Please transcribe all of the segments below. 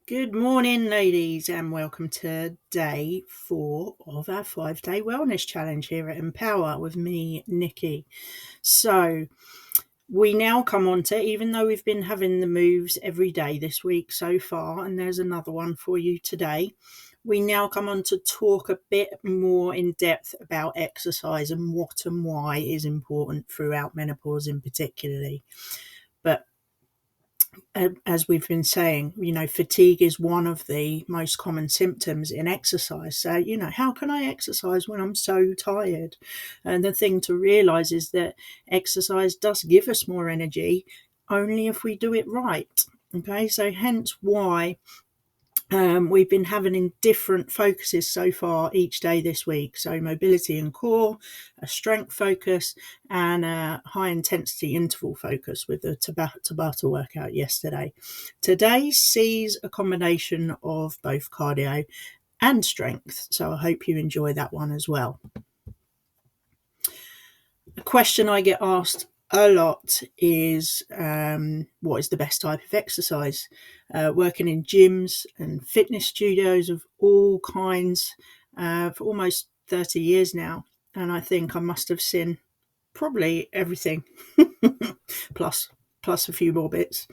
Good morning, ladies, and welcome to day 4 of our 5-day wellness challenge here at Empower with me, Nikki. So, we now come on to, even though we've been having the moves every day this week so far, and there's another one for you today, we now come on to talk a bit more in depth about exercise and what and why is important throughout menopause in particularly. But as we've been saying, fatigue is one of the most common symptoms in exercise. So, how can I exercise when I'm so tired? And the thing to realize is that exercise does give us more energy only if we do it right. Okay, so hence why we've been having in different focuses so far each day this week. So mobility and core, a strength focus, and a high intensity interval focus with the Tabata workout yesterday. Today sees a combination of both cardio and strength. So I hope you enjoy that one as well. A question I get asked a lot is what is the best type of exercise? Working in gyms and fitness studios of all kinds for almost 30 years now, and I think I must have seen probably everything plus a few more bits.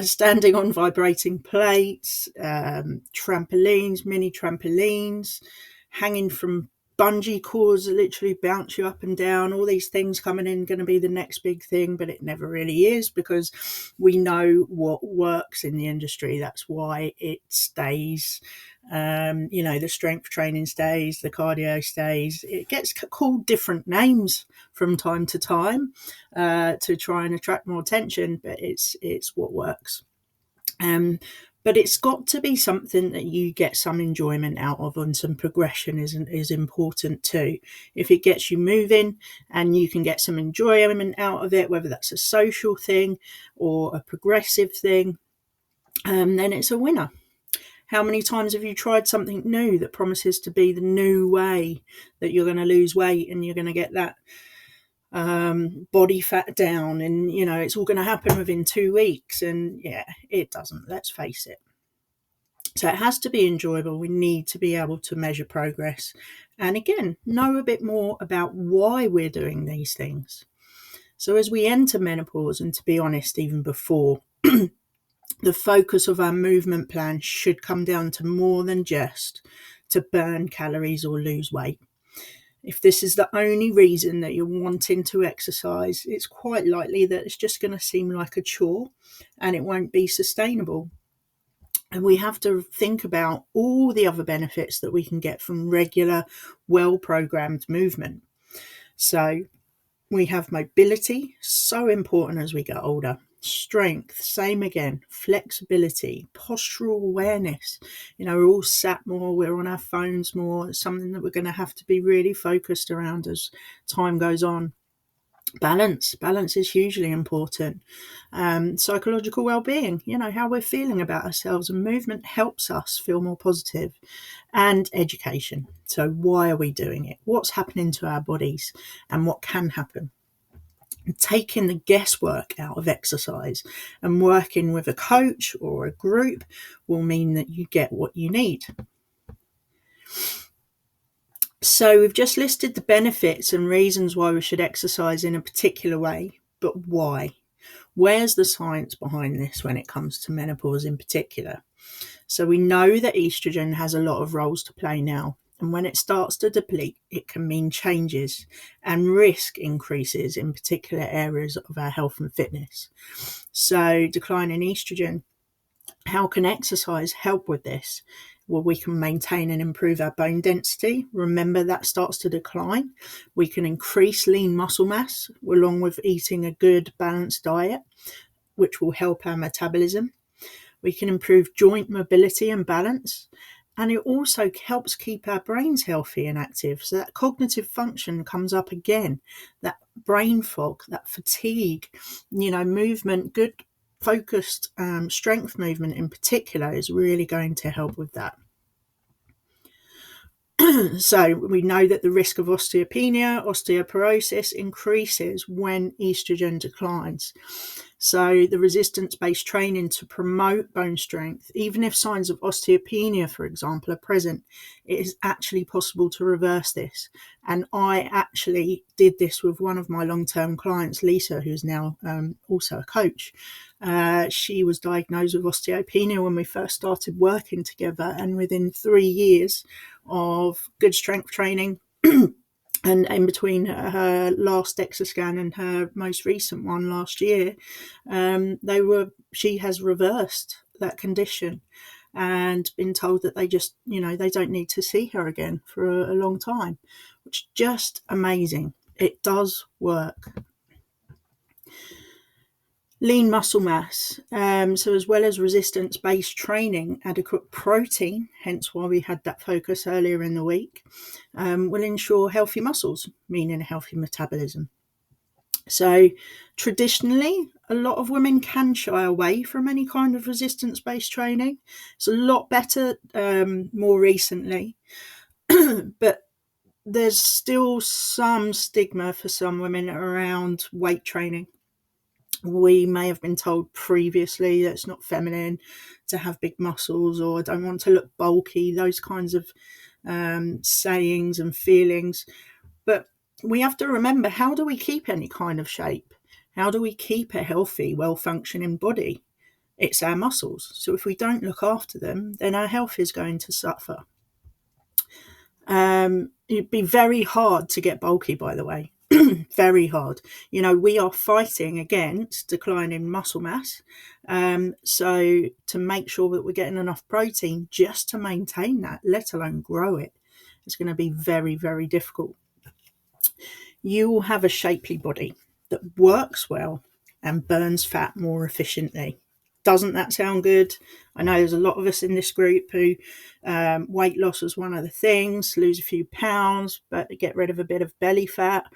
Standing on vibrating plates, trampolines, mini trampolines, hanging from bungee cords that literally bounce you up and down. All these things coming in going to be the next big thing, but it never really is because we know what works in the industry. That's why it stays. The strength training stays, the cardio stays. It gets called different names from time to time to try and attract more attention, but it's what works. But it's got to be something that you get some enjoyment out of, and some progression is important too. If it gets you moving and you can get some enjoyment out of it, whether that's a social thing or a progressive thing, then it's a winner. How many times have you tried something new that promises to be the new way that you're going to lose weight and you're going to get that body fat down, and it's all going to happen within 2 weeks? And it doesn't, let's face it. So it has to be enjoyable. We need to be able to measure progress and again know a bit more about why we're doing these things. So as we enter menopause, and to be honest, even before, the focus of our movement plan should come down to more than just to burn calories or lose weight. If this is the only reason that you're wanting to exercise, it's quite likely that it's just going to seem like a chore and it won't be sustainable. And we have to think about all the other benefits that we can get from regular, well-programmed movement. So we have mobility, so important as we get older. Strength, same again. Flexibility, postural awareness. We're all sat more, we're on our phones more. It's something that we're going to have to be really focused around as time goes on. Balance is hugely important. Psychological well-being, how we're feeling about ourselves, and movement helps us feel more positive. And education, so why are we doing it, what's happening to our bodies, and what can happen. Taking the guesswork out of exercise and working with a coach or a group will mean that you get what you need. So we've just listed the benefits and reasons why we should exercise in a particular way, but why? Where's the science behind this when it comes to menopause in particular? So we know that estrogen has a lot of roles to play now, and when it starts to deplete, it can mean changes and risk increases in particular areas of our health and fitness. So decline in estrogen, how can exercise help with this? Well, we can maintain and improve our bone density. Remember, that starts to decline. We can increase lean muscle mass along with eating a good balanced diet, which will help our metabolism. We can improve joint mobility and balance. And it also helps keep our brains healthy and active. So that cognitive function comes up again, that brain fog, that fatigue, movement, good focused strength movement in particular is really going to help with that. So we know that the risk of osteopenia, osteoporosis increases when estrogen declines. So the resistance-based training to promote bone strength, even if signs of osteopenia, for example, are present, it is actually possible to reverse this. And I actually did this with one of my long-term clients, Lisa, who's now also a coach. She was diagnosed with osteopenia when we first started working together, and within 3 years of good strength training, and in between her last DEXA scan and her most recent one last year, she has reversed that condition and been told that they just, they don't need to see her again for a long time, which is just amazing. It does work. Lean muscle mass. So as well as resistance-based training, adequate protein, hence why we had that focus earlier in the week, will ensure healthy muscles, meaning a healthy metabolism. So traditionally, a lot of women can shy away from any kind of resistance-based training. It's a lot better more recently, but there's still some stigma for some women around weight training. We may have been told previously that it's not feminine to have big muscles, or I don't want to look bulky, those kinds of sayings and feelings. But we have to remember, how do we keep any kind of shape? How do we keep a healthy, well-functioning body? It's our muscles. So if we don't look after them, then our health is going to suffer. It'd be very hard to get bulky, by the way. Very hard. We are fighting against declining muscle mass. So to make sure that we're getting enough protein just to maintain that, let alone grow it, it's going to be very, very difficult. You will have a shapely body that works well and burns fat more efficiently. Doesn't that sound good? I know there's a lot of us in this group who weight loss is one of the things, lose a few pounds, but get rid of a bit of belly fat.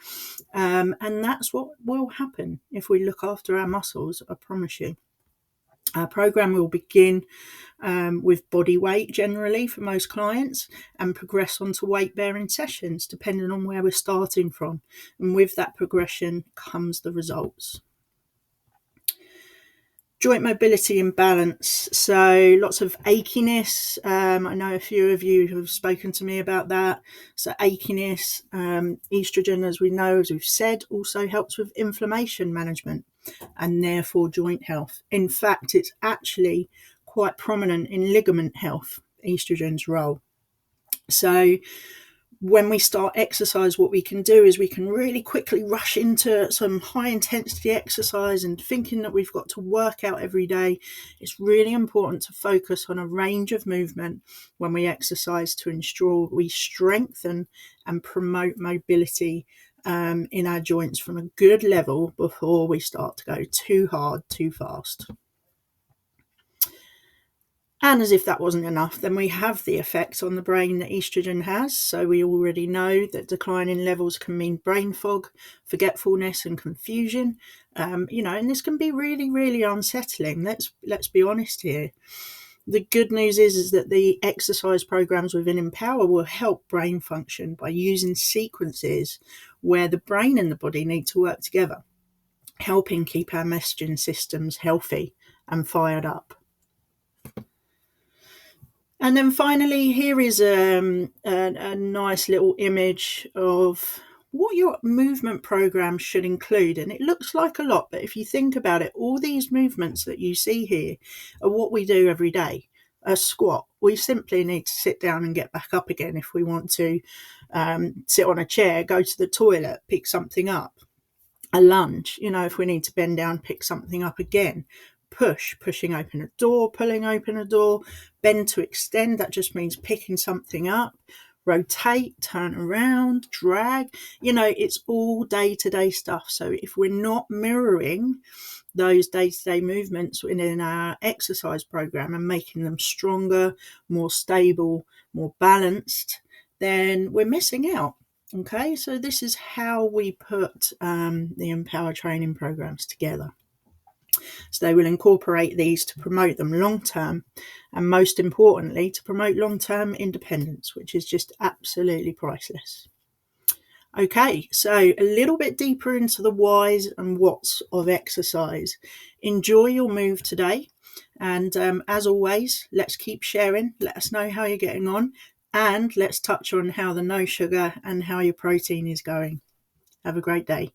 And that's what will happen if we look after our muscles, I promise you. Our program will begin with body weight generally for most clients, and progress onto weight bearing sessions depending on where we're starting from. And with that progression comes the results. Joint mobility and balance. So lots of achiness. I know a few of you have spoken to me about that. So achiness, estrogen, as we know, as we've said, also helps with inflammation management and therefore joint health. In fact, it's actually quite prominent in ligament health, estrogen's role. So when we start exercise, what we can do is we can really quickly rush into some high intensity exercise and thinking that we've got to work out every day. It's really important to focus on a range of movement when we exercise to ensure we strengthen and promote mobility in our joints from a good level before we start to go too hard, too fast. And as if that wasn't enough, then we have the effect on the brain that estrogen has. So we already know that declining levels can mean brain fog, forgetfulness and confusion. And this can be really, really unsettling. Let's be honest here. The good news is that the exercise programs within Empower will help brain function by using sequences where the brain and the body need to work together, helping keep our messaging systems healthy and fired up. And then finally, here is a nice little image of what your movement program should include. And it looks like a lot, but if you think about it, all these movements that you see here are what we do every day. A squat, we simply need to sit down and get back up again if we want to sit on a chair, go to the toilet, pick something up. A lunge, if we need to bend down, pick something up again. Pushing open a door, pulling open a door. Bend to extend, that just means picking something up. Rotate, turn around, drag. It's all day-to-day stuff. So if we're not mirroring those day-to-day movements within our exercise program and making them stronger, more stable, more balanced, then we're missing out. Okay, so this is how we put the Empower training programs together. So they will incorporate these to promote them long term, and most importantly, to promote long term independence, which is just absolutely priceless. Okay, so a little bit deeper into the whys and whats of exercise. Enjoy your move today. And as always, let's keep sharing. Let us know how you're getting on. And let's touch on how the no sugar and how your protein is going. Have a great day.